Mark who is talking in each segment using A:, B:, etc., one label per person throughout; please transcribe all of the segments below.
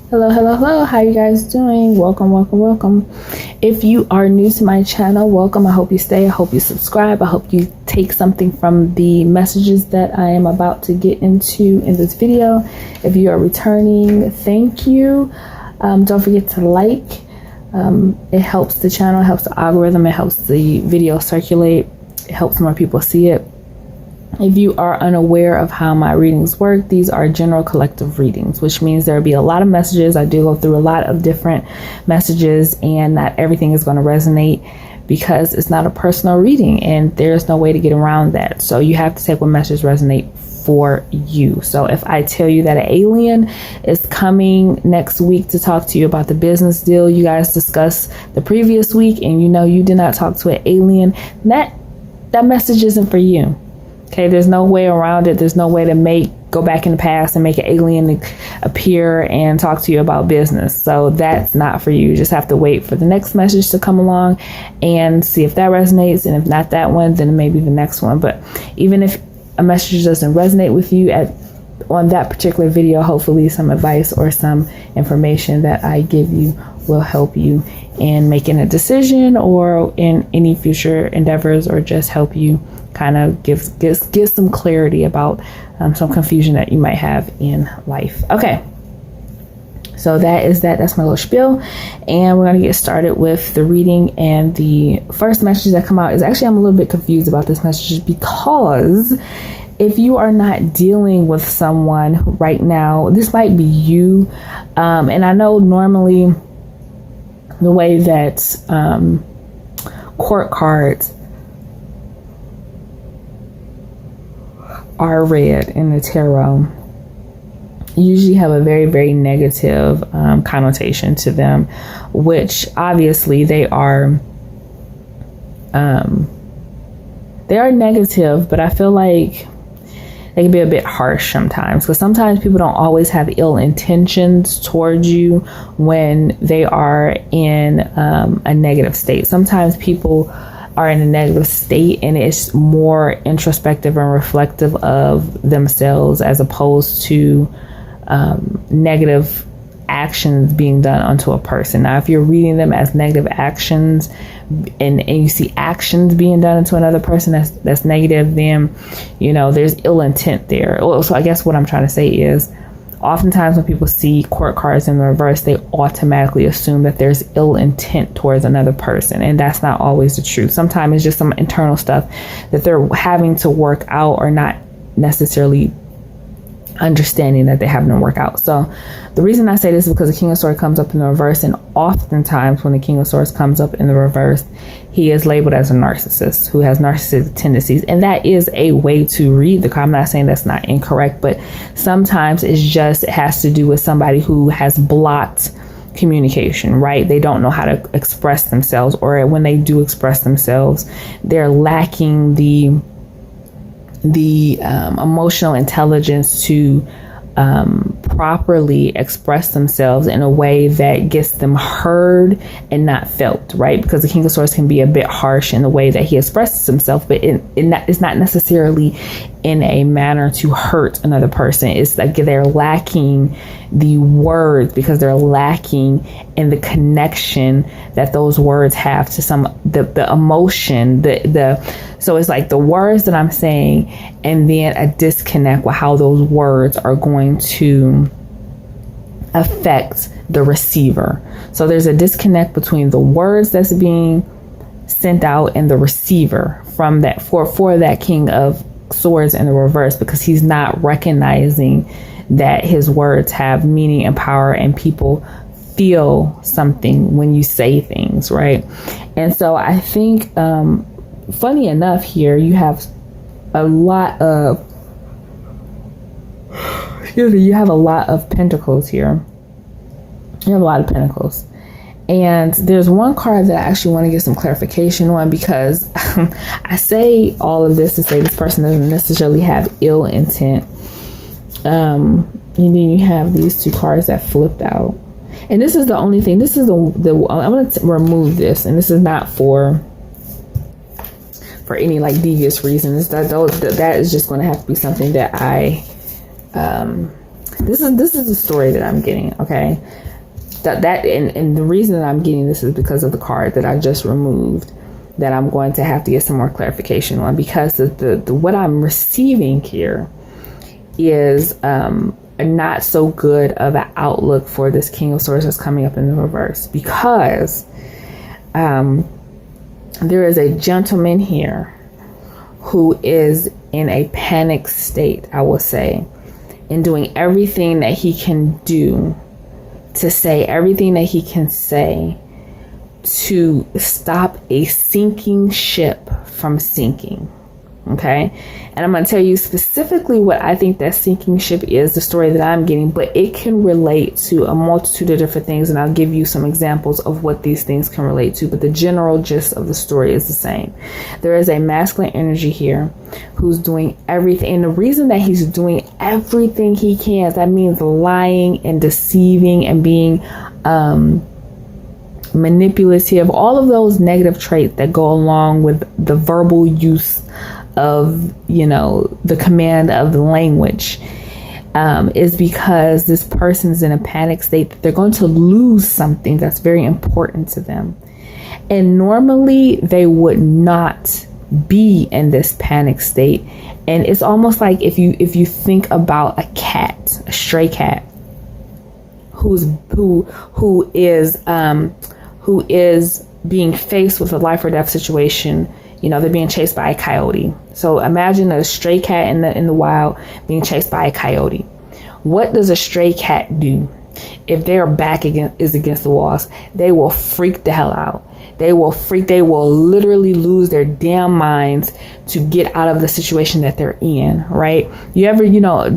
A: Hello, hello, hello. How you guys doing? Welcome. If you are new to my channel, welcome. I hope you stay. I hope you subscribe. I hope you take something from the messages that I am about to get into in this video. If you are returning, thank you. Don't forget to like. It helps the channel, it helps the algorithm, it helps the video circulate, it helps more people see it. If you are unaware of how my readings work, these are general collective readings, which means there will be a lot of messages. I do go through a lot of different messages, and not everything is going to resonate because it's not a personal reading and there's no way to get around that. So you have to take what messages resonate for you. So if I tell you that an alien is coming next week to talk to you about the business deal you guys discussed the previous week, and you did not talk to an alien, that message isn't for you. Okay, there's no way around it. There's no way to go back in the past and make an alien appear and talk to you about business. So that's not for you. You just have to wait for the next message to come along and see if that resonates. And if not that one, then maybe the next one. But even if a message doesn't resonate with you on that particular video, hopefully some advice or some information that I give you will help you in making a decision or in any future endeavors, or just help you kind of give some clarity about some confusion that you might have in life. Okay, so that's my little spiel, and we're going to get started with the reading. And the first message that come out is actually, I'm a little bit confused about this message, because if you are not dealing with someone right now, this might be you. And I know normally the way that court cards are read in the tarot usually have a very, very negative connotation to them, which obviously they are negative, but I feel like they can be a bit harsh sometimes, because sometimes people don't always have ill intentions towards you when they are in a negative state. Sometimes people are in a negative state and it's more introspective and reflective of themselves, as opposed to negative actions being done onto a person. Now, if you're reading them as negative actions and you see actions being done into another person that's negative, then there's ill intent there. So I guess what I'm trying to say is, oftentimes when people see court cards in the reverse, they automatically assume that there's ill intent towards another person, and that's not always the truth. Sometimes it's just some internal stuff that they're having to work out, or not necessarily understanding that they have to work out. So the reason I say this is because the King of Swords comes up in the reverse, and oftentimes when the King of Swords comes up in the reverse, he is labeled as a narcissist who has narcissistic tendencies, and that is a way to read the card. I'm not saying that's not incorrect, but sometimes it has to do with somebody who has blocked communication, right? They don't know how to express themselves, or when they do express themselves, they're lacking the emotional intelligence to properly express themselves in a way that gets them heard and not felt, right? Because the King of Swords can be a bit harsh in the way that he expresses himself, but it's not necessarily in a manner to hurt another person. It's like they're lacking the words, because they're lacking in the that those words have to the emotion, so it's like the words that I'm saying, and then a disconnect with how those words are going to affect the receiver. So there's a disconnect between the words that's being sent out and the receiver from that for that King of Swords in the reverse, because he's not recognizing that his words have meaning and power, and people feel something when you say things, right? And so I think funny enough, here you have a lot of pentacles here. You have a lot of pentacles. And there's one card that I actually want to get some clarification on, because I say all of this to say this person doesn't necessarily have ill intent. And then you have these two cards that flipped out. And this is the only thing. This is I'm going to remove this, and this is not for any like devious reasons. That is just going to have to be something that I This is the story that I'm getting. Okay, and the reason that I'm getting this is because of the card that I just removed, that I'm going to have to get some more clarification on, because the what I'm receiving here is a not so good of an outlook for this King of Swords that's coming up in the reverse, because there is a gentleman here who is in a panic state, I will say, and doing everything that he can do to say everything that he can say to stop a sinking ship from sinking. Okay, and I'm going to tell you specifically what I think that sinking ship is, the story that I'm getting, but it can relate to a multitude of different things, and I'll give you some examples of what these things can relate to, but the general gist of the story is the same. There is a masculine energy here who's doing everything, and the reason that he's doing everything he can, that means lying and deceiving and being manipulative, all of those negative traits that go along with the verbal use of, the command of the language, is because this person's in a panic state that they're going to lose something that's very important to them. And normally they would not be in this panic state. And it's almost like if you think about a cat, a stray cat, who is being faced with a life or death situation. They're being chased by a coyote. So imagine a stray cat in the wild being chased by a coyote. What does a stray cat do? If their back is against the walls, they will freak the hell out. They will literally lose their damn minds to get out of the situation that they're in, right? You ever,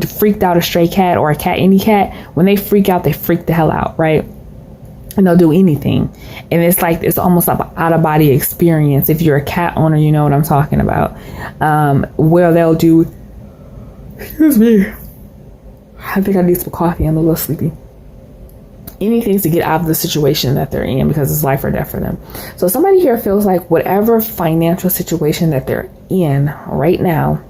A: freaked out a stray cat or a cat, any cat? When they freak out, they freak the hell out, right? And they'll do anything. And it's almost like an out of body experience. If you're a cat owner, you know what I'm talking about. Where they'll do, excuse me, I think I need some coffee. I'm a little sleepy. Anything to get out of the situation that they're in, because it's life or death for them. So somebody here feels like whatever financial situation that they're in right now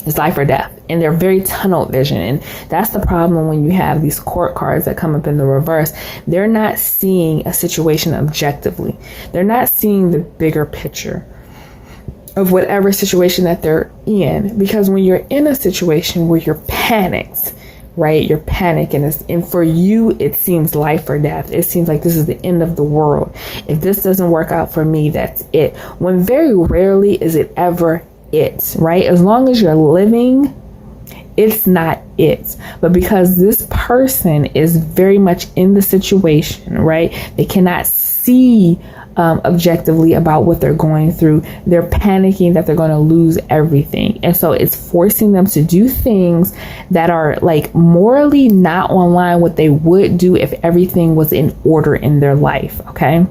A: is life or death, and they're very tunnel vision. And that's the problem when you have these court cards that come up in the reverse. They're not seeing a situation objectively. They're not seeing the bigger picture of whatever situation that they're in, because when you're in a situation where you're panicked, right? You're panicking, and for you, it seems life or death. It seems like this is the end of the world. If this doesn't work out for me, that's it. When very rarely is it ever it, right? As long as you're living, it's not it. But because this person is very much in the situation, right? They cannot see objectively about what they're going through. They're panicking that they're going to lose everything. And so it's forcing them to do things that are like morally not online what they would do if everything was in order in their life. Okay.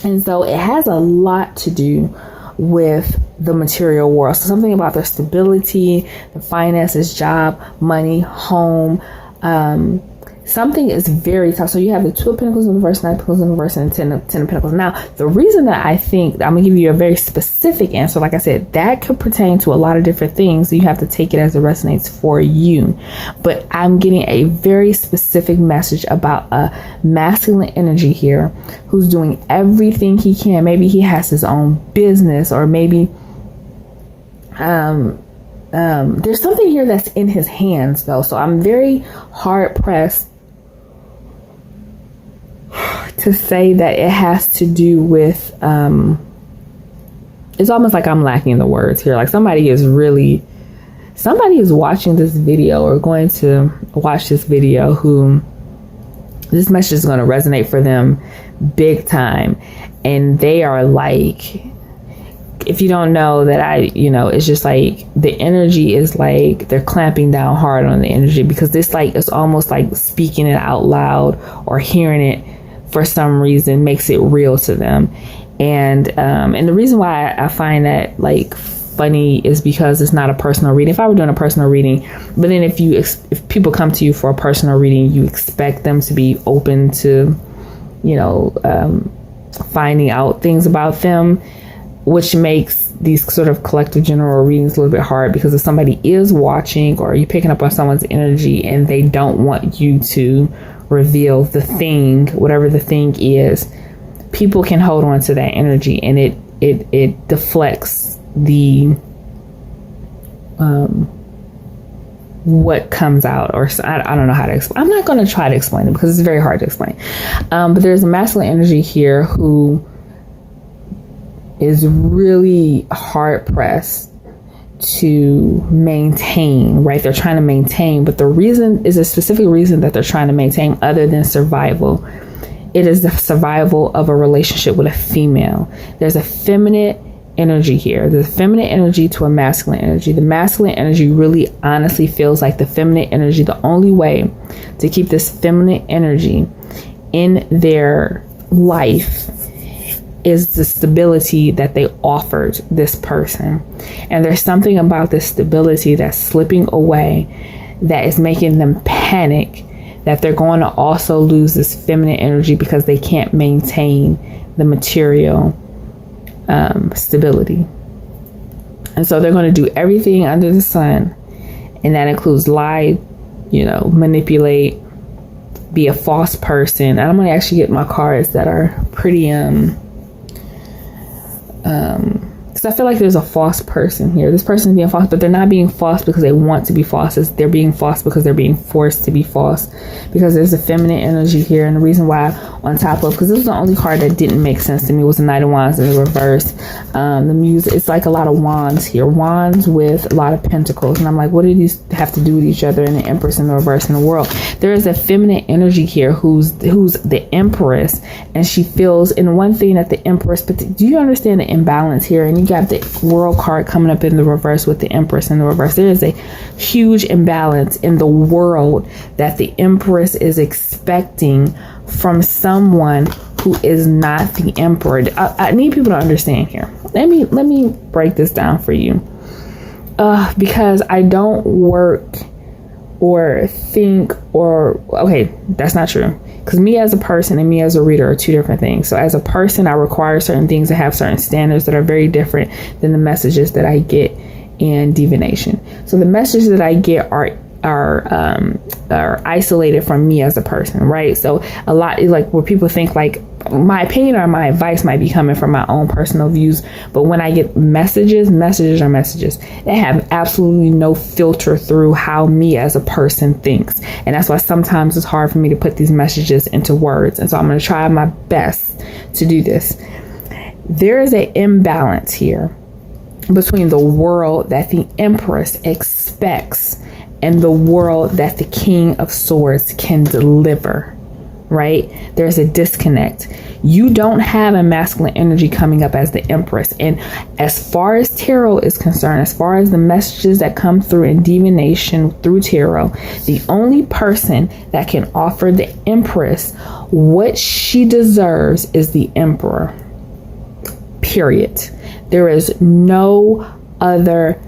A: And so it has a lot to do with the material world. So something about their stability, the finances, job, money, home, something is very tough. So you have the Two of Pentacles in the reverse, Nine of Pentacles in the reverse, and Ten of Pentacles. Now, the reason that I think I'm going to give you a very specific answer, like I said, that could pertain to a lot of different things. So you have to take it as it resonates for you. But I'm getting a very specific message about a masculine energy here who's doing everything he can. Maybe he has his own business, or maybe there's something here that's in his hands, though. So I'm very hard pressed to say that it has to do with, it's almost like I'm lacking the words here. Like somebody is watching this video or going to watch this video who this message is going to resonate for them big time. And they are like, if you don't know that it's just like the energy is like they're clamping down hard on the energy, because this it's almost like speaking it out loud or hearing it for some reason makes it real to them. And the reason why I find that funny is because it's not a personal reading. If I were doing a personal reading, but then if people come to you for a personal reading, you expect them to be open to, finding out things about them, which makes these sort of collective general readings a little bit hard, because if somebody is watching or you're picking up on someone's energy and they don't want you to reveal the thing, whatever the thing is, people can hold on to that energy, and it deflects the what comes out. Or I don't know how to explain. I'm not going to try to explain it because it's very hard to explain. But there's a masculine energy here who is really hard pressed to maintain, right? They're trying to maintain, but the reason is a specific reason that they're trying to maintain other than survival. It is the survival of a relationship with a female. There's a feminine energy here. There's a feminine energy to a masculine energy. The masculine energy really honestly feels like the feminine energy. The only way to keep this feminine energy in their life is the stability that they offered this person. And there's something about this stability that's slipping away that is making them panic that they're going to also lose this feminine energy because they can't maintain the material stability. And so they're going to do everything under the sun, and that includes lie, manipulate, be a false person. And I'm going to actually get my cards that are pretty because I feel like there's a false person here. This person is being false, but they're not being false because they want to be false. They're being false because they're being forced to be false, because there's a feminine energy here. And the reason why, on top of, because this was the only card that didn't make sense to me, was the Knight of Wands in the reverse. The music, it's like a lot of wands here, wands with a lot of pentacles, and I'm like, what do these have to do with each other? And the Empress in the reverse in the world. There is a feminine energy here who's the Empress, and she feels, and one thing that the Empress, but do you understand the imbalance here? And you got the World card coming up in the reverse with the Empress in the reverse. There is a huge imbalance in the world that the Empress is expecting from someone who is not the Emperor. I need people to understand here. Let me break this down for you, because I don't work or think okay, that's not true. Because me as a person and me as a reader are two different things. So as a person, I require certain things and have certain standards that are very different than the messages that I get in divination. So the messages that I get are isolated from me as a person, right? So a lot is like where people think like my opinion or my advice might be coming from my own personal views, but when I get messages are messages. They have absolutely no filter through how me as a person thinks, and that's why sometimes it's hard for me to put these messages into words. And so I'm going to try my best to do this. There is an imbalance here between the world that the Empress expects and the world that the King of Swords can deliver, right? There's a disconnect. You don't have a masculine energy coming up as the Empress. And as far as tarot is concerned, as far as the messages that come through in divination through tarot, the only person that can offer the Empress what she deserves is the Emperor. Period. There is no other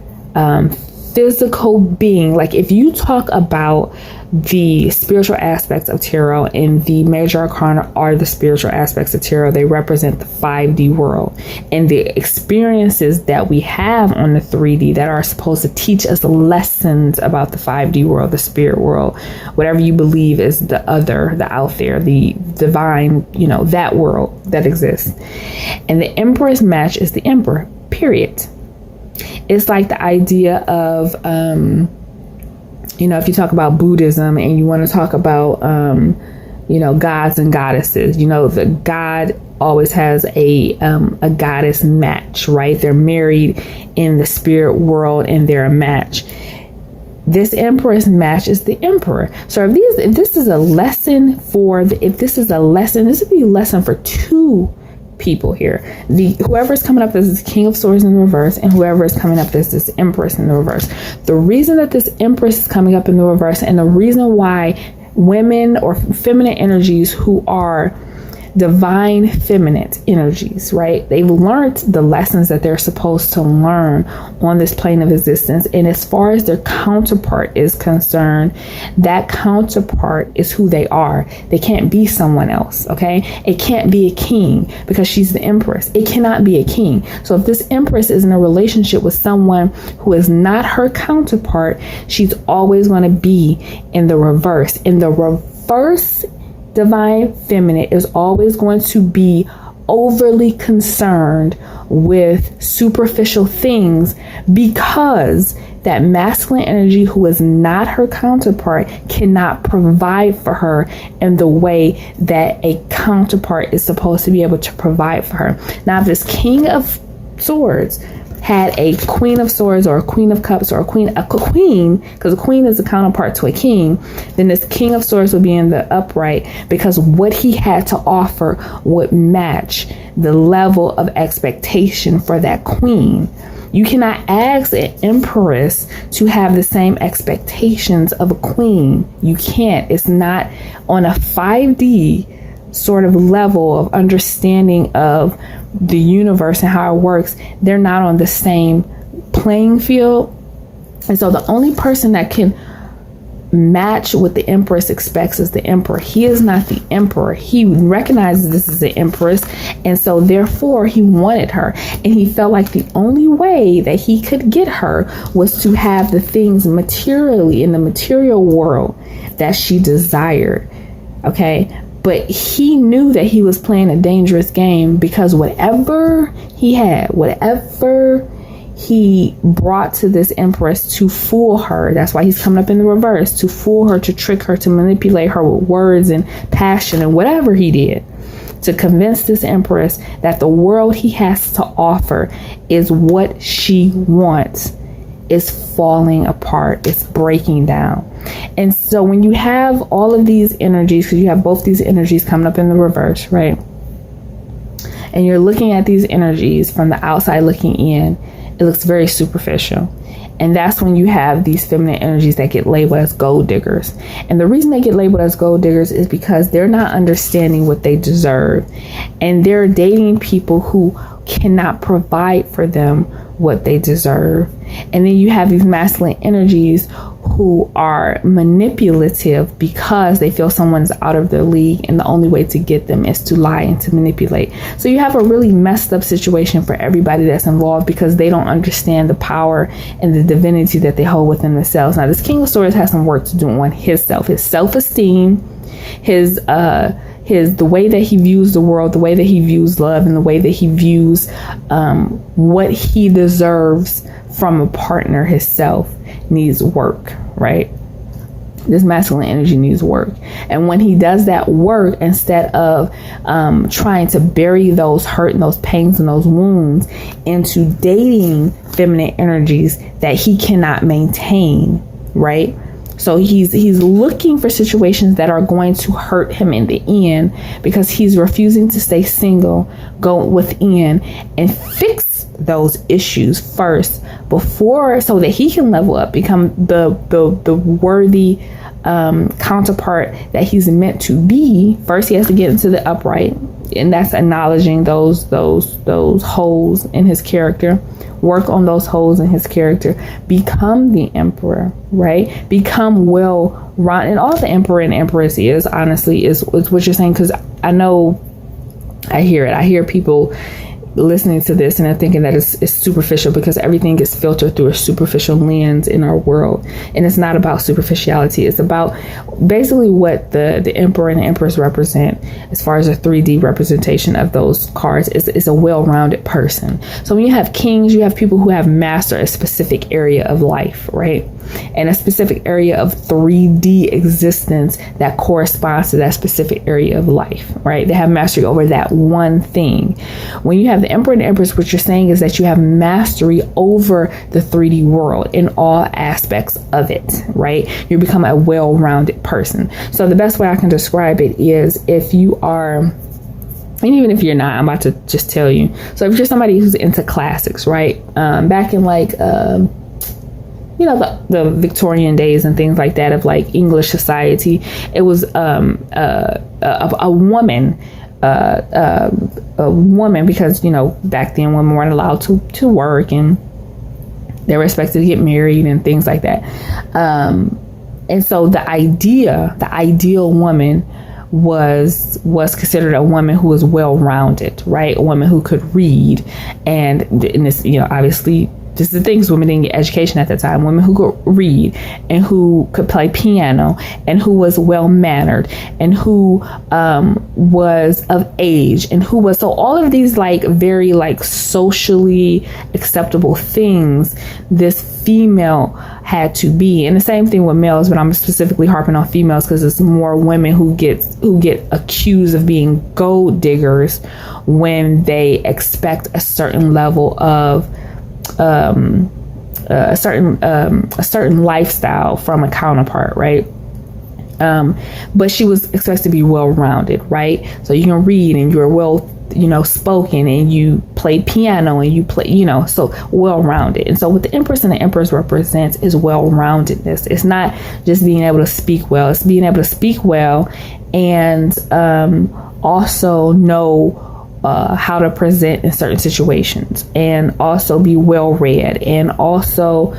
A: physical being. Like if you talk about the spiritual aspects of tarot, and the major arcana are the spiritual aspects of tarot, they represent the 5D world and the experiences that we have on the 3D that are supposed to teach us lessons about the 5D world, the spirit world, whatever you believe is the other, the out there, the divine, that world that exists. And the Empress match is the Emperor, period. It's like the idea of, if you talk about Buddhism and you want to talk about, gods and goddesses, the god always has a goddess match, right? They're married in the spirit world and they're a match. This Empress match is the Emperor. So if this is a lesson this would be a lesson for two people here. Whoever's coming up as this King of Swords in the reverse, and whoever is coming up as this Empress in the reverse. The reason that this Empress is coming up in the reverse, and the reason why women or feminine energies who are divine feminine energies, right? They've learned the lessons that they're supposed to learn on this plane of existence. And as far as their counterpart is concerned, that counterpart is who they are. They can't be someone else, okay? It can't be a king because she's the empress. It cannot be a king. So if this empress is in a relationship with someone who is not her counterpart, she's always going to be in the reverse. In the reverse, divine feminine is always going to be overly concerned with superficial things, because that masculine energy who is not her counterpart cannot provide for her in the way that a counterpart is supposed to be able to provide for her. Now, if this King of Swords had a Queen of Swords or a Queen of Cups or a queen, because a queen is a counterpart to a king, then this King of Swords would be in the upright, because what he had to offer would match the level of expectation for that queen. You cannot ask an empress to have the same expectations of a queen. You can't. It's not on a 5D sort of level of understanding of the universe and how it works. They're not on the same playing field. And so the only person that can match what the empress expects is the emperor. He is not the emperor. He recognizes this is the empress, and so therefore he wanted her, and he felt like the only way that he could get her was to have the things materially in the material world that she desired. Okay, but he knew that he was playing a dangerous game, because whatever he had, whatever he brought to this empress to fool her, that's why he's coming up in the reverse, to fool her, to trick her, to manipulate her with words and passion and whatever he did, to convince this empress that the world he has to offer is what she wants, is falling apart, it's breaking down. And so when you have all of these energies, because you have both these energies coming up in the reverse, right? And you're looking at these energies from the outside looking in, it looks very superficial. And that's when you have these feminine energies that get labeled as gold diggers. And the reason they get labeled as gold diggers is because they're not understanding what they deserve. And they're dating people who cannot provide for them what they deserve. And then you have these masculine energies who are manipulative because they feel someone's out of their league, and the only way to get them is to lie and to manipulate. So you have a really messed up situation for everybody that's involved, because they don't understand the power and the divinity that they hold within themselves. Now, this King of Swords has some work to do on his self-esteem, the way that he views the world, the way that he views love, and the way that he views what he deserves from a partner himself needs work, right? This masculine energy needs work. And when he does that work, instead of trying to bury those hurt and those pains and those wounds into dating feminine energies that he cannot maintain, right? So he's looking for situations that are going to hurt him in the end, because he's refusing to stay single, go within and fix those issues first before, so that he can level up, become the worthy counterpart that he's meant to be. First, he has to get into the upright, and that's acknowledging those holes in his character. Work on those holes in his character. Become the emperor, right? Become well rounded. And all the emperor and empress is, honestly, is what you're saying, because I know, I hear it. I hear people listening to this and they're thinking that it's superficial, because everything gets filtered through a superficial lens in our world. And it's not about superficiality. It's about basically what the emperor and the empress represent, as far as a 3D representation of those cards, is a well-rounded person. So when you have kings, you have people who have mastered a specific area of life, right? And a specific area of 3D existence that corresponds to that specific area of life, right? They have mastery over that one thing. When you have the emperor and the empress, what you're saying is that you have mastery over the 3D world in all aspects of it, right? You become a well-rounded person. So the best way I can describe it is, if you are, and even if you're not, I'm about to just tell you. So if you're somebody who's into classics, right? Back in like, the Victorian days and things like that, of like English society, it was a woman a woman, because, you know, back then women weren't allowed to work, and they were expected to get married and things like that. And so the ideal woman was considered a woman who was well-rounded, right? A woman who could read, and this, you know, obviously, just the things, women didn't get education at the time. Women who could read, and who could play piano, and who was well mannered, and who was of age, and who was, so all of these like very like socially acceptable things this female had to be. And the same thing with males, but I'm specifically harping on females because it's more women who get accused of being gold diggers when they expect a certain level of a certain lifestyle from a counterpart, right? But she was expected to be well-rounded, right? So you can read, and you're well, you know, spoken, and you play piano, and you play, you know, so well-rounded. And so what the Empress and the Empress represents is well-roundedness. It's not just being able to speak well, it's being able to speak well and also know how to present in certain situations, and also be well read, and also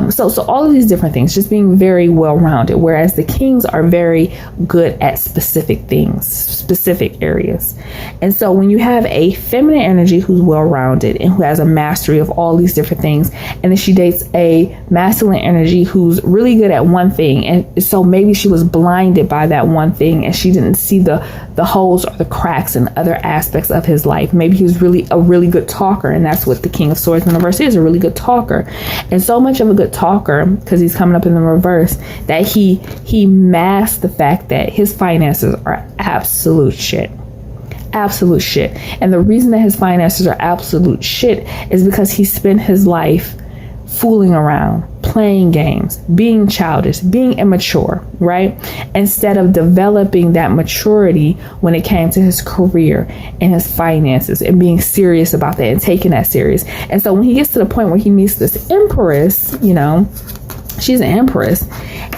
A: so all of these different things, just being very well rounded. Whereas the kings are very good at specific things, specific areas. And so when you have a feminine energy who's well rounded and who has a mastery of all these different things, and then she dates a masculine energy who's really good at one thing, and so maybe she was blinded by that one thing, and she didn't see the holes or the cracks in other aspects of his life. Maybe he was really a really good talker, and that's what the King of Swords in the reverse is, a really good talker. And so much of a good talker, because he's coming up in the reverse, that he masked the fact that his finances are absolute shit. Absolute shit. And the reason that his finances are absolute shit is because he spent his life fooling around, playing games, being childish, being immature, right? Instead of developing that maturity when it came to his career and his finances, and being serious about that and taking that serious. And so when he gets to the point where he meets this Empress, you know, she's an Empress,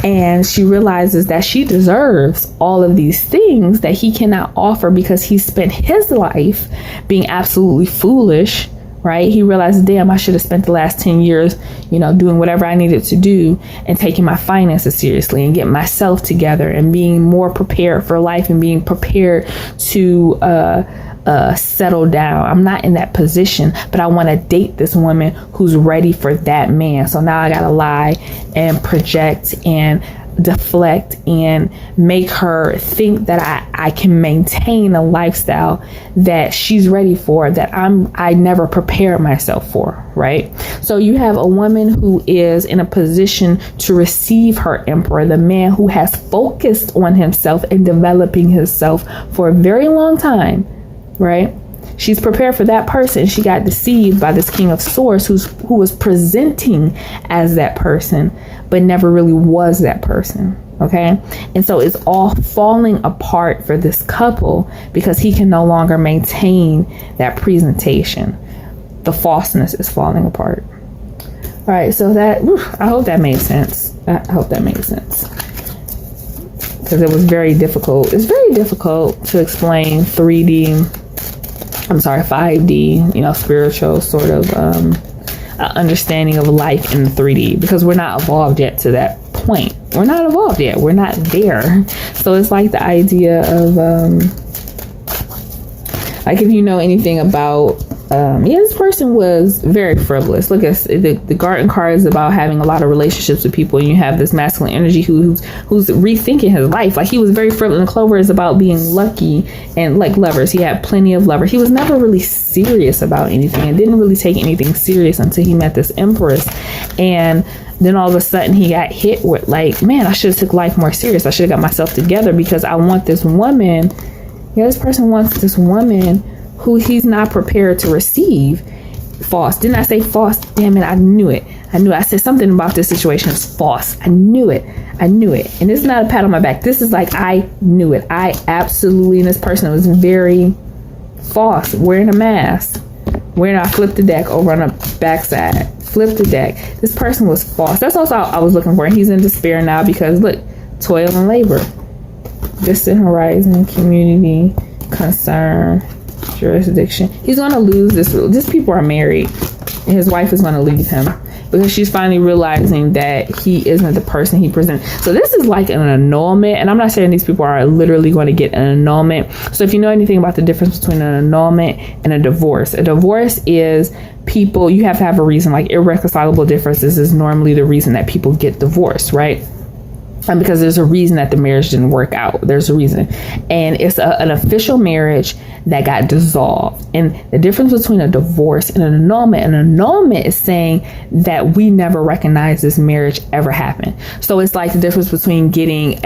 A: and she realizes that she deserves all of these things that he cannot offer because he spent his life being absolutely foolish, right? He realized, damn, I should have spent the last 10 years, you know, doing whatever I needed to do and taking my finances seriously and getting myself together and being more prepared for life and being prepared to settle down. I'm not in that position, but I want to date this woman who's ready for that man. So now I gotta lie and project and deflect and make her think that I can maintain a lifestyle that she's ready for, that I never prepared myself for, right? So you have a woman who is in a position to receive her emperor, the man who has focused on himself and developing himself for a very long time, right? She's prepared for that person. She got deceived by this King of Swords who was presenting as that person, but never really was that person. Okay. And so it's all falling apart for this couple because he can no longer maintain that presentation. The falseness is falling apart. All right. So I hope that made sense. I hope that made sense. Because it was very difficult. It's very difficult to explain 5D, you know, spiritual sort of understanding of life in 3D, because we're not evolved yet to that point. We're not evolved yet. We're not there. So it's like the idea of, like, if you know anything about, this person was very frivolous. Look at the garden card is about having a lot of relationships with people, and you have this masculine energy who's rethinking his life. Like, he was very frivolous. And Clover is about being lucky and like lovers. He had plenty of lovers. He was never really serious about anything and didn't really take anything serious until he met this Empress. And then all of a sudden he got hit with like, man, I should have took life more serious. I should have got myself together because I want this woman. Yeah, this person wants this woman who he's not prepared to receive. False. Didn't I say false? Damn it, I knew it. I said something about this situation is false. I knew it. And this is not a pat on my back. This is like, I knew it. I absolutely, and this person was very false, wearing a mask. I flipped the deck over on the backside. Flip the deck. This person was false. That's also I was looking for. And he's in despair now because look, toil and labor. Distant horizon, community, concern, jurisdiction. He's going to lose this. These people are married, and his wife is going to leave him because she's finally realizing that he isn't the person he presents. So this is like an annulment, and I'm not saying these people are literally going to get an annulment. So if you know anything about the difference between an annulment and a divorce is people, you have to have a reason. Like irreconcilable differences is normally the reason that people get divorced, right? And because there's a reason that the marriage didn't work out. There's a reason. And it's an official marriage that got dissolved. And the difference between a divorce and an annulment is saying that we never recognize this marriage ever happened. So it's like the difference between getting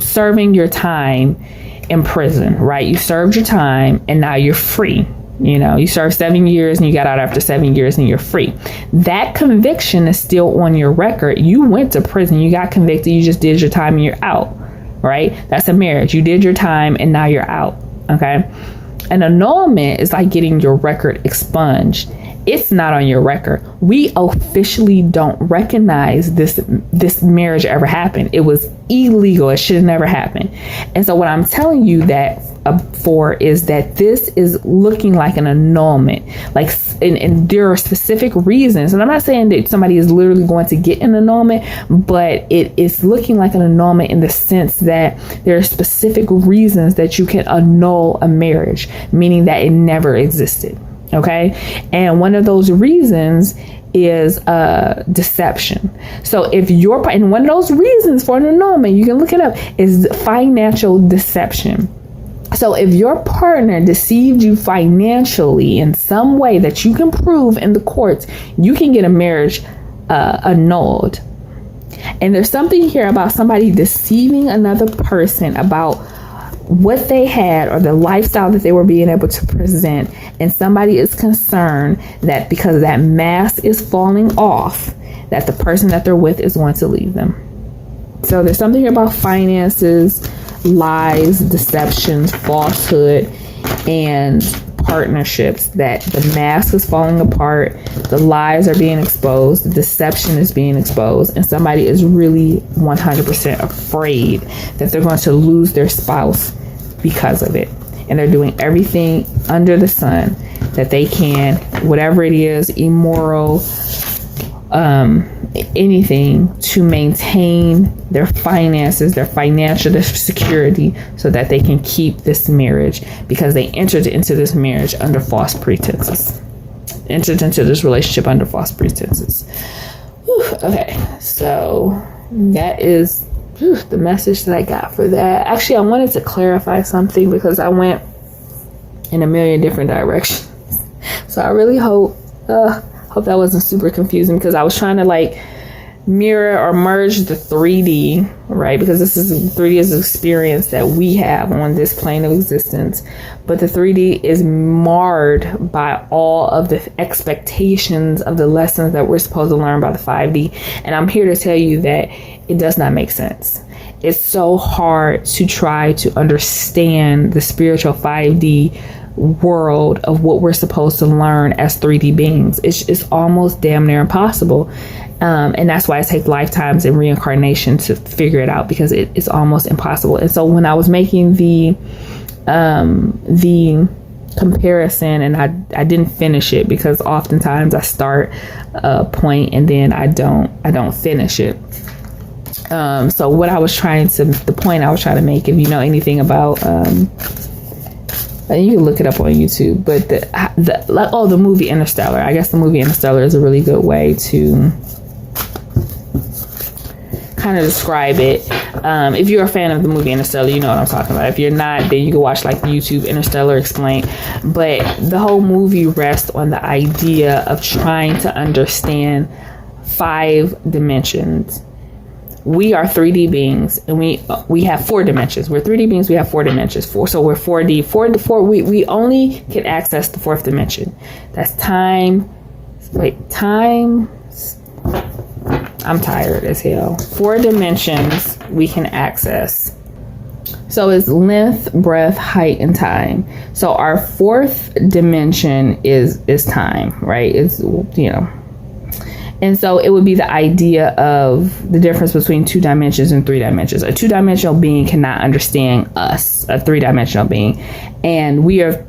A: serving your time in prison, right? You served your time and now you're free. You served 7 years and you got out after 7 years and you're free. That conviction is still on your record. You went to prison, you got convicted, you just did your time and you're out, right? That's a marriage. You did your time and now you're out, okay? An annulment is like getting your record expunged. It's not on your record. We officially don't recognize this marriage ever happened. It was illegal. It should have never happened. And so what I'm telling you that for is that this is looking like an annulment, like, and there are specific reasons. And I'm not saying that somebody is literally going to get an annulment, but it is looking like an annulment in the sense that there are specific reasons that you can annul a marriage, meaning that it never existed. Okay. And one of those reasons is deception. So if and one of those reasons for an annulment, you can look it up, is financial deception. So if your partner deceived you financially in some way that you can prove in the courts, you can get a marriage annulled. And there's something here about somebody deceiving another person about what they had or the lifestyle that they were being able to present, and somebody is concerned that because that mask is falling off, that the person that they're with is going to leave them. So there's something here about finances, lies, deceptions, falsehood, and partnerships, that the mask is falling apart, the lies are being exposed, the deception is being exposed, and somebody is really 100% afraid that they're going to lose their spouse because of it. And they're doing everything under the sun that they can, whatever it is, immoral, anything, to maintain their finances, their financial, their security, so that they can keep this marriage, because they entered into this marriage under false pretenses, entered into this relationship under false pretenses. Whew, okay, so that is the message that I got for that. Actually, I wanted to clarify something because I went in a million different directions. So I really hope that wasn't super confusing, because I was trying to like mirror or merge the 3D, right? Because this is 3D is the experience that we have on this plane of existence, but the 3D is marred by all of the expectations of the lessons that we're supposed to learn by the 5D. And I'm here to tell you that it does not make sense. It's so hard to try to understand the spiritual 5D world of what we're supposed to learn as 3D beings. It's almost damn near impossible. And that's why it takes lifetimes and reincarnation to figure it out, because it's almost impossible. And so when I was making the comparison, and I didn't finish it, because oftentimes I start a point and then I don't finish it. So what I was trying to make, if you know anything about, you can look it up on YouTube, but the movie Interstellar. I guess the movie Interstellar is a really good way to kind of describe it. If you're a fan of the movie Interstellar, you know what I'm talking about. If you're not, then you can watch like YouTube Interstellar Explained. But the whole movie rests on the idea of trying to understand 5 dimensions. We are 3D beings, and we have 4 dimensions. We're 3D beings. We have 4 dimensions. So we're 4D. We only can access the 4th dimension. That's time. Time. I'm tired as hell. 4 dimensions we can access. So it's length, breadth, height, and time. So our 4th dimension is time, right? It's, And so it would be the idea of the difference between 2 dimensions and 3 dimensions. A 2-dimensional being cannot understand us, a 3-dimensional being. And we are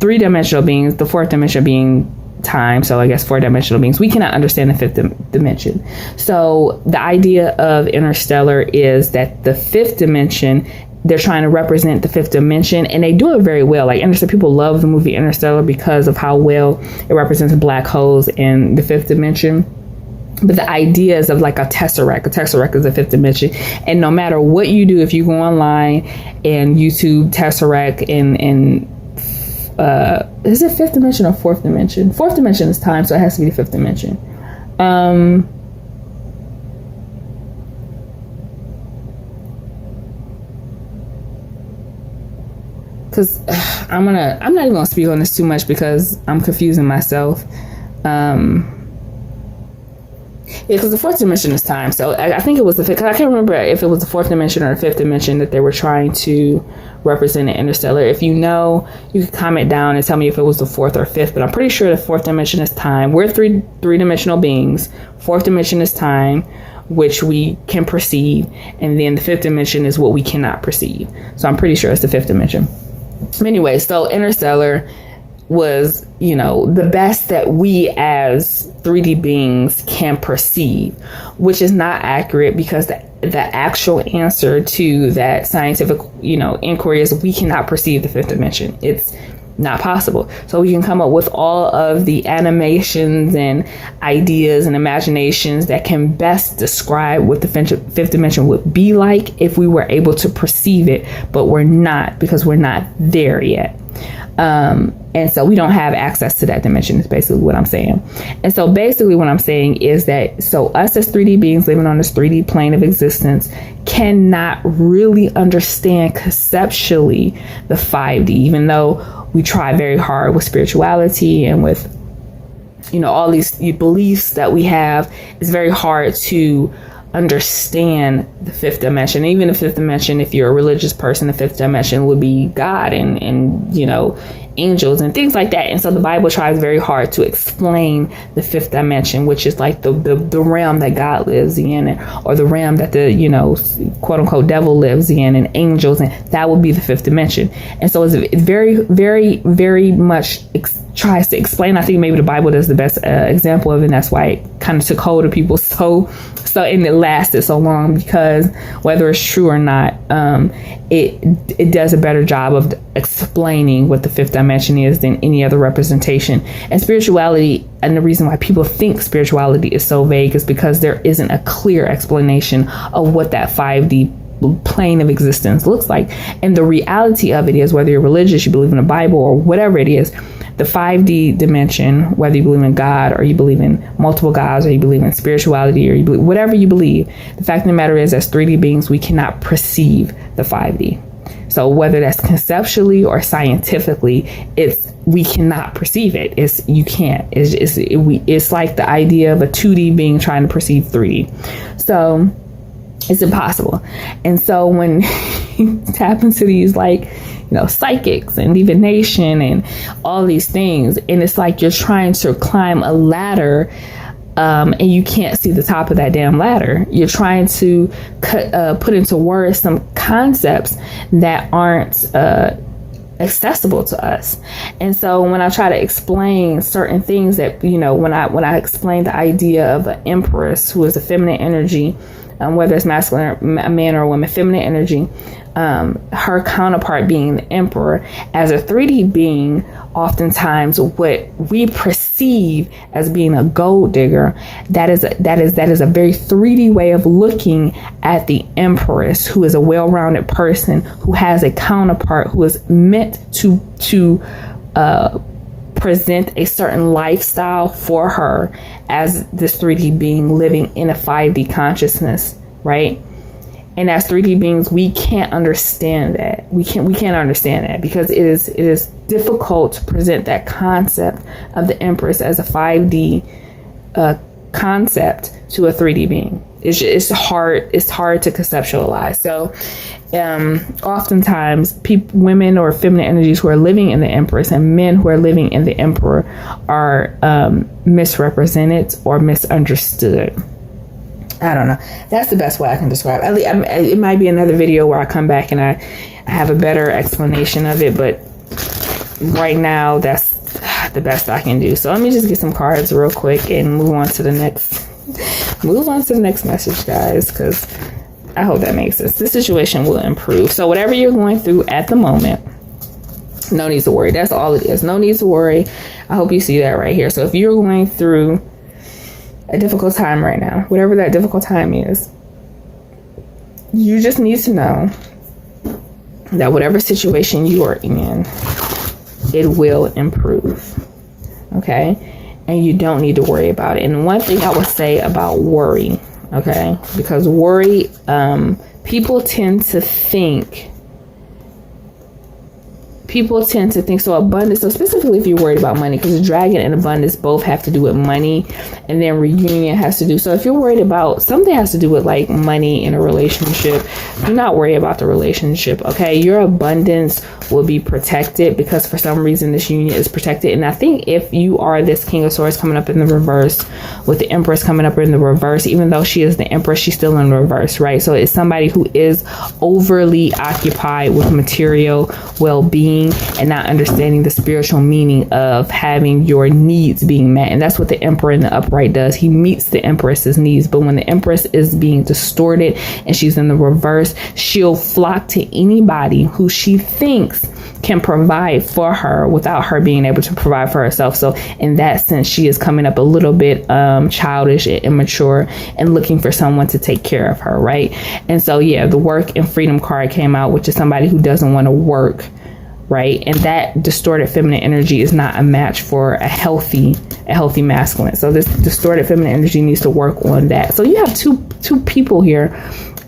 A: 3-dimensional beings, the 4th dimension being time. So I guess 4-dimensional beings. We cannot understand the 5th dimension. So the idea of Interstellar is that the 5th dimension, they're trying to represent the 5th dimension, and they do it very well. Like people love the movie Interstellar because of how well it represents black holes in the 5th dimension. But the ideas of like a tesseract is the 5th dimension. And no matter what you do, if you go online and YouTube tesseract and is it 5th dimension or 4th dimension? 4th dimension is time, so it has to be the 5th dimension. Because I'm not even gonna speak on this too much because I'm confusing myself. Because the 4th dimension is time. So I think it was the 5th, because I can't remember if it was the 4th dimension or the 5th dimension that they were trying to represent in Interstellar. If you know, you can comment down and tell me if it was the 4th or 5th, but I'm pretty sure the 4th dimension is time. We're three-dimensional beings. 4th dimension is time, which we can perceive. And then the 5th dimension is what we cannot perceive. So I'm pretty sure it's the 5th dimension. Anyway, so Interstellar was, the best that we as 3D beings can perceive, which is not accurate because the actual answer to that scientific, inquiry is we cannot perceive the 5th dimension. It's not possible. So we can come up with all of the animations and ideas and imaginations that can best describe what the 5th dimension would be like if we were able to perceive it, but we're not, because we're not there yet. And so we don't have access to that dimension is basically what I'm saying. And so basically what I'm saying is that, so us as 3D beings living on this 3D plane of existence cannot really understand conceptually the 5D, even though we try very hard with spirituality and with, all these beliefs that we have. It's very hard to understand the 5th dimension. Even the 5th dimension, if you're a religious person, the 5th dimension would be God and angels and things like that. And so the Bible tries very hard to explain the 5th dimension, which is like the realm that God lives in, or the realm that the quote unquote devil lives in, and angels, and that would be the 5th dimension. And so it's very, very, very much tries to explain. I think maybe the Bible does the best example of it, and that's why it kind of took hold of people so and it lasted so long, because whether it's true or not, it does a better job of explaining what the 5th dimension is than any other representation. And spirituality, and the reason why people think spirituality is so vague, is because there isn't a clear explanation of what that 5D plane of existence looks like. And the reality of it is, whether you're religious, you believe in the Bible, or whatever it is, the 5D dimension, whether you believe in God or you believe in multiple gods, or you believe in spirituality, or you believe whatever you believe, the fact of the matter is, as 3D beings, we cannot perceive the 5D. So whether that's conceptually or scientifically, we cannot perceive it. You can't. It's like the idea of a 2D being trying to perceive 3D. So it's impossible. And so when you tap into these psychics and divination and all these things, and it's like you're trying to climb a ladder, and you can't see the top of that damn ladder. You're trying to put into words some concepts that aren't accessible to us. And so when I try to explain certain things that, when I explain the idea of an empress, who is a feminine energy, whether it's masculine, a man or a woman, feminine energy, her counterpart being the emperor, as a 3D being, oftentimes what we perceive as being a gold digger, that is a very 3D way of looking at the empress, who is a well-rounded person, who has a counterpart who is meant to present a certain lifestyle for her as this 3D being living in a 5D consciousness, right? And as 3D beings, we can't understand that. We can't understand that, because it is difficult to present that concept of the Empress as a 5D concept to a 3D being. It's hard to conceptualize. So oftentimes women or feminine energies who are living in the Empress and men who are living in the Emperor are misrepresented or misunderstood. I don't know. That's the best way I can describe it. It might be another video where I come back and I have a better explanation of it, but right now that's the best I can do. So let me just get some cards real quick and move on to the next message, guys, because I hope that makes sense. This situation will improve. So whatever you're going through at the moment, no need to worry. That's all it is. No need to worry. I hope you see that right here. So if you're going through a difficult time right now, whatever that difficult time is, you just need to know that whatever situation you are in, it will improve. Okay? And you don't need to worry about it. And one thing I would say about worry, okay, because worry, people tend to think, so abundance, so specifically if you're worried about money, because the dragon and abundance both have to do with money, and then reunion has to do, so if you're worried about something has to do with like money in a relationship, do not worry about the relationship. Okay, your abundance will be protected because for some reason this union is protected. And I think if you are this King of Swords coming up in the reverse with the Empress coming up in the reverse, even though she is the Empress, she's still in reverse, right? So it's somebody who is overly occupied with material well-being and not understanding the spiritual meaning of having your needs being met. And that's what the Emperor in the upright does. He meets the Empress's needs. But when the Empress is being distorted and she's in the reverse, she'll flock to anybody who she thinks can provide for her without her being able to provide for herself. So in that sense, she is coming up a little bit childish and immature and looking for someone to take care of her, right? And so yeah, the work and freedom card came out, which is somebody who doesn't want to work, right? And that distorted feminine energy is not a match for a healthy masculine. So this distorted feminine energy needs to work on that. So you have two people here,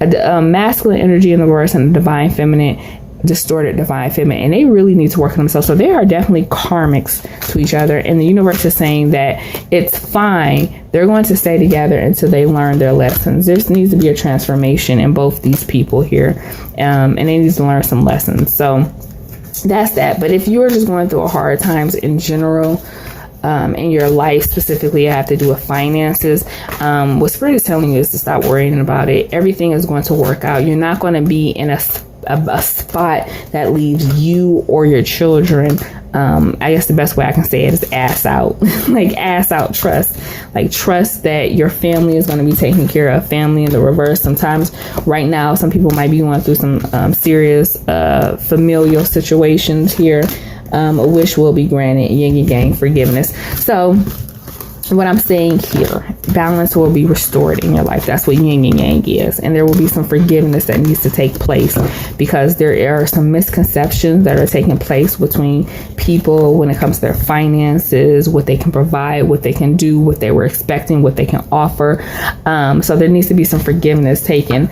A: a masculine energy in the reverse and a divine feminine, distorted divine feminine, and they really need to work on themselves. So they are definitely karmics to each other, and the universe is saying that it's fine. They're going to stay together until they learn their lessons. There needs to be a transformation in both these people here, and they need to learn some lessons. So that's that. But if you're just going through hard times in general, in your life specifically, I have to do with finances. What Spirit is telling you is to stop worrying about it. Everything is going to work out. You're not going to be in a spot that leaves you or your children, I guess the best way I can say it is ass out. Like ass out trust. Like trust that your family is going to be taken care of. Family in the reverse. Sometimes right now some people might be going through some serious familial situations here. A wish will be granted. Yin and yang forgiveness. So what I'm saying here, balance will be restored in your life. That's what yin and yang is. And there will be some forgiveness that needs to take place because there are some misconceptions that are taking place between people when it comes to their finances, what they can provide, what they can do, what they were expecting, what they can offer. So there needs to be some forgiveness taken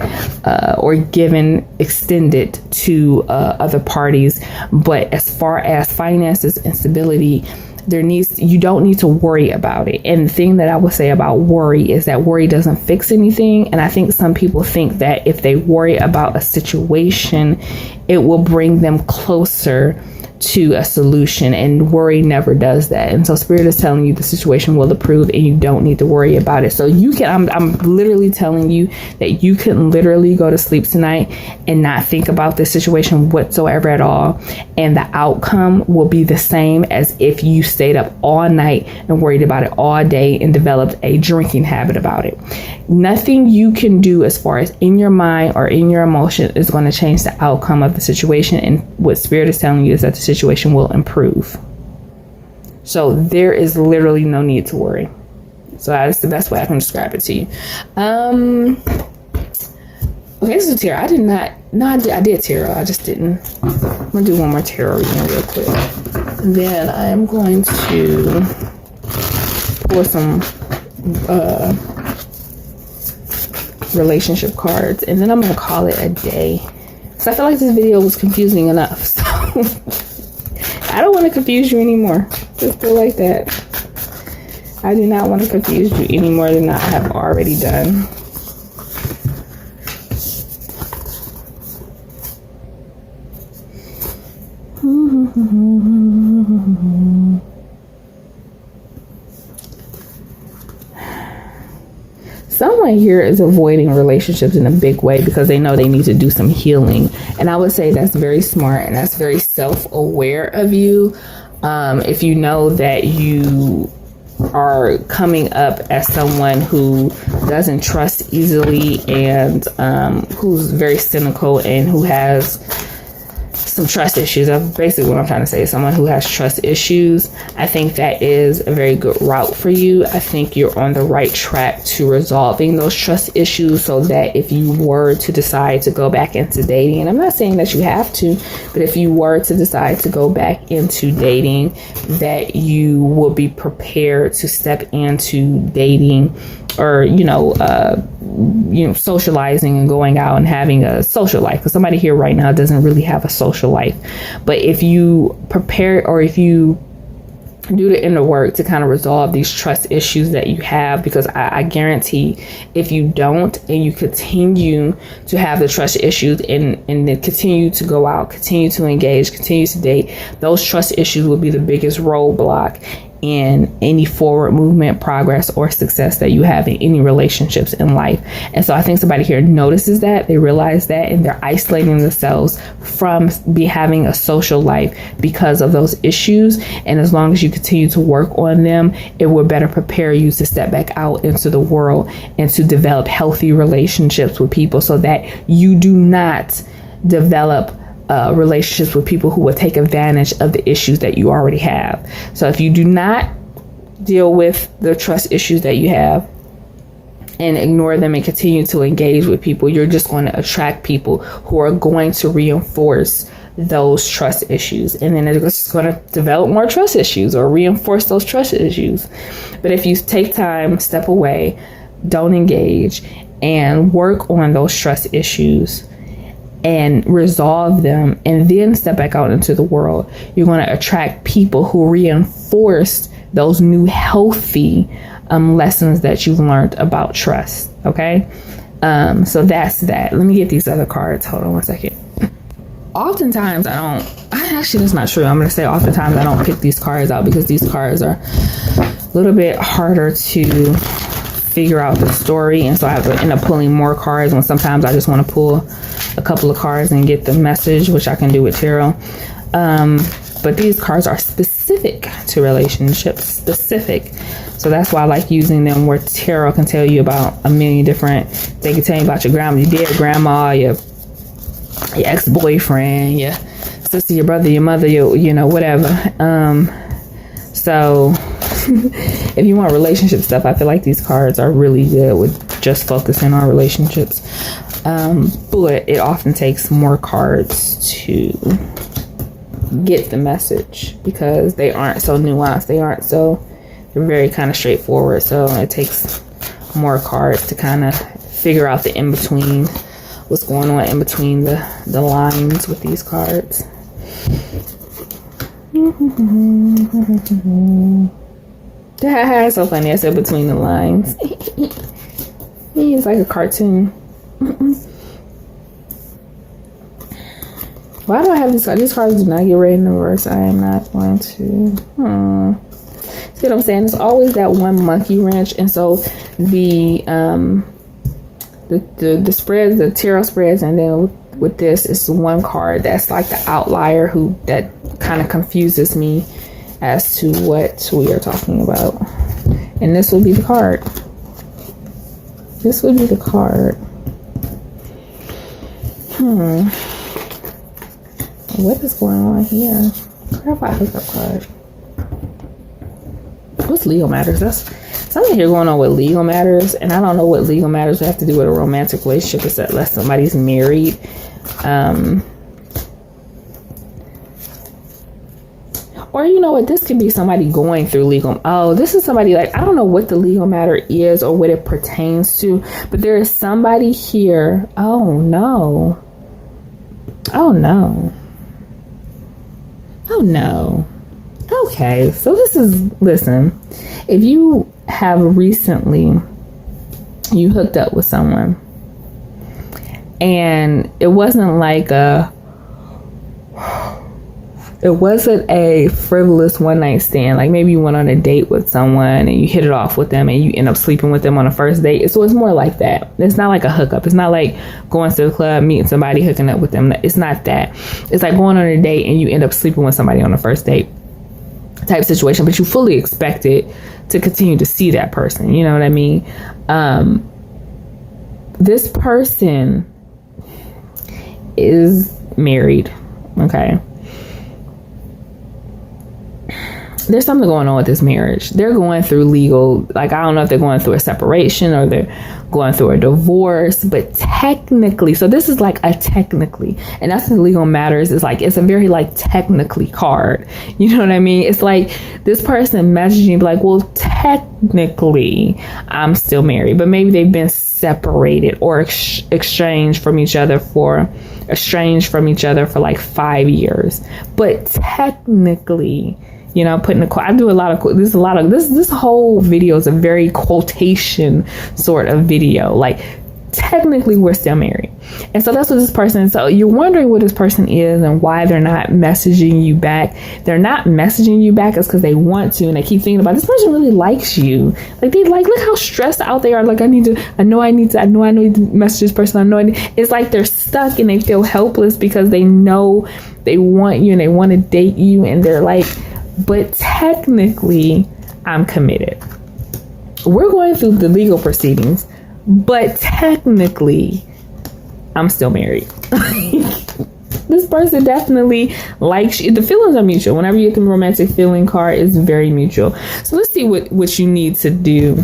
A: or given, extended to other parties. But as far as finances and stability, you don't need to worry about it. And the thing that I would say about worry is that worry doesn't fix anything. And I think some people think that if they worry about a situation, it will bring them closer to a solution, and worry never does that. And so Spirit is telling you the situation will improve and you don't need to worry about it. So you can, I'm literally telling you that you can literally go to sleep tonight and not think about this situation whatsoever at all, and the outcome will be the same as if you stayed up all night and worried about it all day and developed a drinking habit about it. Nothing you can do as far as in your mind or in your emotion is going to change the outcome of the situation. And what Spirit is telling you is that the situation will improve. So there is literally no need to worry. So that's the best way I can describe it to you. Okay, this is a tarot. I did tarot. I just didn't. I'm gonna do one more tarot reading real quick. And then I am going to pull some relationship cards, and then I'm gonna call it a day. So I feel like this video was confusing enough. So I don't want to confuse you anymore. Just feel like that. I do not want to confuse you any more than I have already done. Someone here is avoiding relationships in a big way because they know they need to do some healing. And I would say that's very smart and that's very self-aware of you. If you know that you are coming up as someone who doesn't trust easily and who's very cynical and who has some trust issues. That's basically what I'm trying to say. Someone who has trust issues. I think that is a very good route for you. I think you're on the right track to resolving those trust issues so that if you were to decide to go back into dating, and I'm not saying that you have to, but if you were to decide to go back into dating, that you will be prepared to step into dating or, socializing and going out and having a social life. Because somebody here right now doesn't really have a social life. But if you prepare or if you do the inner work to kind of resolve these trust issues that you have, because I guarantee if you don't and you continue to have the trust issues and then continue to go out, continue to engage, continue to date, those trust issues will be the biggest roadblock in any forward movement, progress, or success that you have in any relationships in life. And so I think somebody here notices that, they realize that, and they're isolating themselves from having a social life because of those issues. And as long as you continue to work on them, it will better prepare you to step back out into the world and to develop healthy relationships with people so that you do not develop relationships with people who will take advantage of the issues that you already have. So if you do not deal with the trust issues that you have and ignore them and continue to engage with people, you're just going to attract people who are going to reinforce those trust issues. And then it's just going to develop more trust issues or reinforce those trust issues. But if you take time, step away, don't engage, and work on those trust issues and resolve them and then step back out into the world, you're going to attract people who reinforce those new healthy lessons that you've learned about trust. Okay. So that's that. Let me get these other cards. Hold on one second. Oftentimes actually that's not true. I'm going to say oftentimes I don't pick these cards out because these cards are a little bit harder to figure out the story, and so I have to end up pulling more cards when sometimes I just want to pull a couple of cards and get the message, which I can do with tarot. But these cards are specific to relationships, specific. So that's why I like using them, where tarot can tell you about a million different, they can tell you about your grandma, your dead grandma, your ex-boyfriend, your sister, your brother, your mother, your whatever. So if you want relationship stuff, I feel like these cards are really good with just focusing on relationships. But it often takes more cards to get the message because they aren't so nuanced. They're very kind of straightforward. So it takes more cards to kind of figure out the in-between, what's going on in between the lines with these cards. It's so funny. I said between the lines. It's like a cartoon. Why do I have these cards? These cards do not get read in reverse. I am not going to. See what I'm saying? It's always that one monkey wrench. And so the spreads, the tarot spreads, and then with this, it's one card that's like the outlier that kind of confuses me as to what we are talking about. And this will be the card. This would be the card. What is going on here? Where have I hookup card? What's legal matters? That's something here going on with legal matters, and I don't know what legal matters have to do with a romantic relationship, except unless somebody's married. Or you know what, this could be somebody going through legal. Oh, this is somebody, like, I don't know what the legal matter is or what it pertains to, but there is somebody here. Oh no. Oh no. Oh no. Okay, so listen, if you have recently, you hooked up with someone and it wasn't like it wasn't a frivolous one night stand. Like maybe you went on a date with someone and you hit it off with them and you end up sleeping with them on a first date. So it's more like that. It's not like a hookup. It's not like going to the club, meeting somebody, hooking up with them. It's not that. It's like going on a date and you end up sleeping with somebody on a first date type situation, but you fully expect it to continue to see that person. You know what I mean? This person is married. Okay. There's something going on with this marriage. They're going through legal, like, I don't know if they're going through a separation or they're going through a divorce, but technically, so this is like a technically, and that's in legal matters. It's like, it's a very like technically card. You know what I mean? It's like this person messaging like, well, technically I'm still married, but maybe they've been separated or estranged from each other for like 5 years, but technically, you know, I do a lot of this whole video is a very quotation sort of video. Like, technically we're still married. And so that's what this person is. So you're wondering what this person is and why they're not messaging you back. They're not messaging you back is because they want to, and they keep thinking about this person really likes you. Like, they like, look how stressed out they are. Like, I need to message this person. It's like they're stuck and they feel helpless because they know they want you and they want to date you, and they're like, but technically I'm committed. We're going through the legal proceedings, but technically I'm still married. This person definitely likes you. The feelings are mutual. Whenever you get the romantic feeling card, it's very mutual. So let's see what you need to do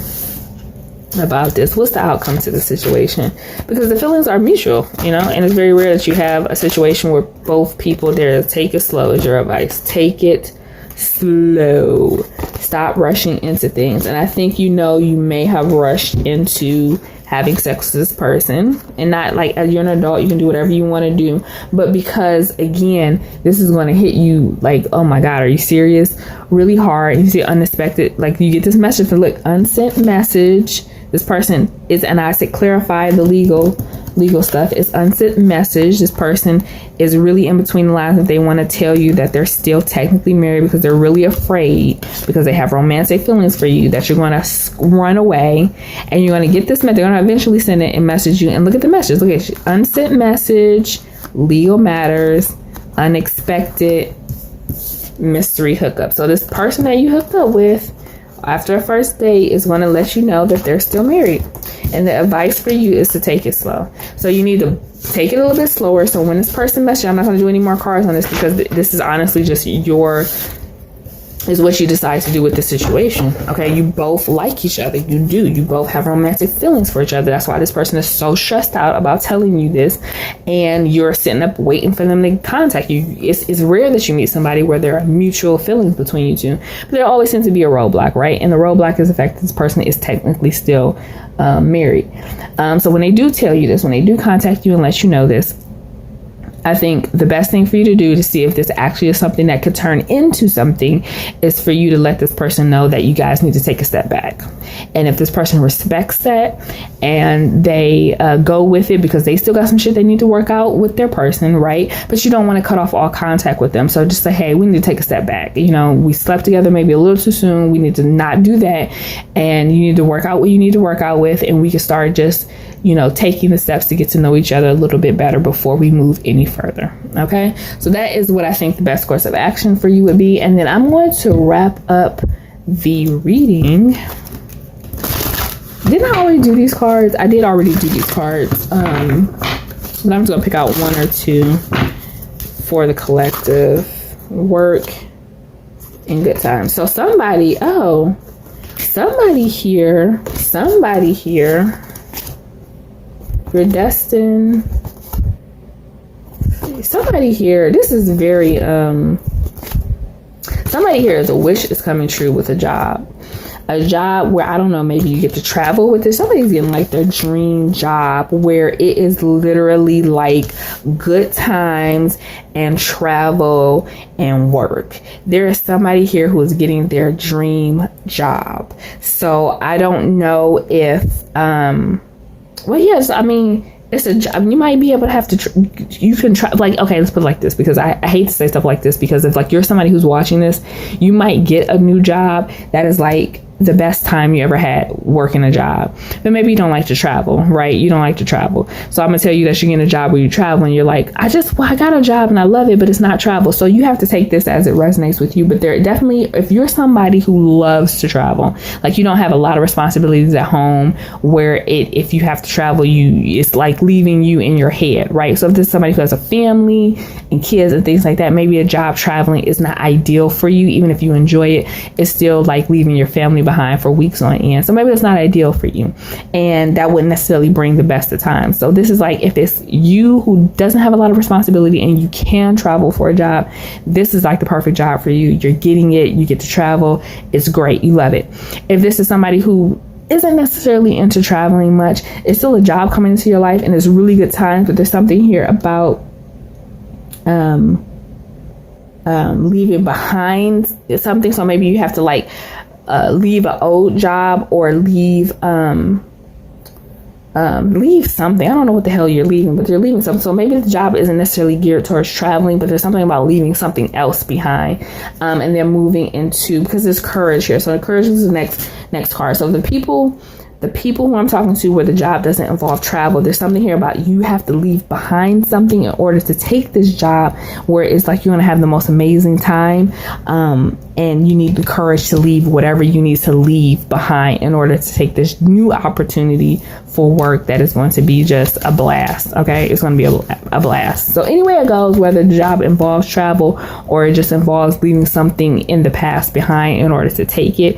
A: about this. What's the outcome to the situation? Because the feelings are mutual, you know, and it's very rare that you have a situation where both people there. Take it slow is your advice. Take it slow. Stop rushing into things. And I think, you know, you may have rushed into having sex with this person, and not like, as you're an adult, you can do whatever you want to do, but because again, this is going to hit you like, oh my God, are you serious? Really hard. You see unexpected, like you get this message from, look, unsent message. This person is, and I said clarify the legal stuff. It's unsent message. This person is really in between the lines if they want to tell you that they're still technically married because they're really afraid, because they have romantic feelings for you, that you're going to run away and you're going to get this message. They're going to eventually send it and message you, and look at the message. Look at unsent message, legal matters, unexpected mystery hookup. So this person that you hooked up with after a first date is going to let you know that they're still married. And the advice for you is to take it slow. So you need to take it a little bit slower. So when this person messages, I'm not going to do any more cards on this because this is honestly just is what you decide to do with the situation. Okay, you both like each other. You both have romantic feelings for each other. That's why this person is so stressed out about telling you this, and you're sitting up waiting for them to contact you. It's rare that you meet somebody where there are mutual feelings between you two, but there always seems to be a roadblock, right? And the roadblock is the fact that this person is technically still married. So when they do tell you this, when they do contact you and let you know this, I think the best thing for you to do to see if this actually is something that could turn into something is for you to let this person know that you guys need to take a step back. And if this person respects that and they go with it because they still got some shit they need to work out with their person, right? But you don't want to cut off all contact with them. So just say, hey, we need to take a step back. You know, we slept together maybe a little too soon. We need to not do that. And you need to work out what you need to work out with. And we can start just, you know, taking the steps to get to know each other a little bit better before we move any further. Okay, so that is what I think the best course of action for you would be. And then I'm going to wrap up the reading. Didn't I already do these cards? I did already do these cards, but I'm just gonna pick out one or two for the collective. Work in good times. So somebody here, you're destined. Somebody here, this is very, somebody here, the wish is coming true with a job where, I don't know, maybe you get to travel with it. Somebody's getting like their dream job where it is literally like good times and travel and work. There is somebody here who is getting their dream job. So I don't know if, well, yes, I mean, it's a job. You might be able to have to, you can try, like, okay, let's put it like this, because I hate to say stuff like this, because if like you're somebody who's watching this, you might get a new job that is like the best time you ever had working a job, but maybe you don't like to travel, right? You don't like to travel. So I'm gonna tell you that you're getting a job where you travel and you're like, I got a job and I love it, but it's not travel. So you have to take this as it resonates with you. But there definitely, if you're somebody who loves to travel, like you don't have a lot of responsibilities at home where if you have to travel, it's like leaving you in your head, right? So if this is somebody who has a family and kids and things like that, maybe a job traveling is not ideal for you. Even if you enjoy it, it's still like leaving your family behind for weeks on end. So maybe it's not ideal for you, and that wouldn't necessarily bring the best of times. So this is like, if it's you who doesn't have a lot of responsibility and you can travel for a job, this is like the perfect job for you. You're getting it, you get to travel, it's great, you love it. If this is somebody who isn't necessarily into traveling much, it's still a job coming into your life and it's really good times, but there's something here about leaving behind something. So maybe you have to like leave an old job, or leave something. I don't know what the hell you're leaving, but you're leaving something. So maybe the job isn't necessarily geared towards traveling, but there's something about leaving something else behind, and then moving into, because there's courage here. So the courage is the next card. So the people who I'm talking to where the job doesn't involve travel, there's something here about you have to leave behind something in order to take this job where it's like you're going to have the most amazing time. And you need the courage to leave whatever you need to leave behind in order to take this new opportunity for work that is going to be just a blast. Okay, it's going to be a blast. So anyway it goes, whether the job involves travel or it just involves leaving something in the past behind in order to take it,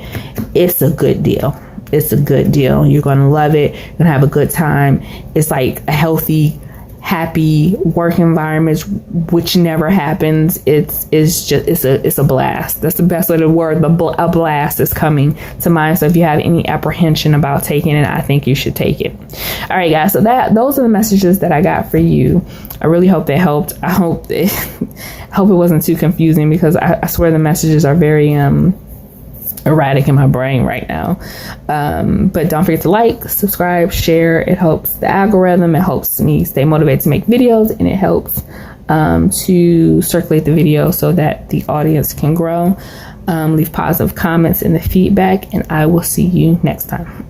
A: it's a good deal. It's a good deal. You're going to love it. You're going to have a good time. It's like a healthy, happy work environment, which never happens. It's a blast. That's the best way to word. But a blast is coming to mind. So if you have any apprehension about taking it, I think you should take it. All right, guys. So those are the messages that I got for you. I really hope they helped. I hope it wasn't too confusing, because I swear the messages are very erratic in my brain right now. But don't forget to like, subscribe, share. It helps the algorithm. It helps me stay motivated to make videos, and it helps to circulate the video so that the audience can grow. Leave positive comments in the feedback, and I will see you next time.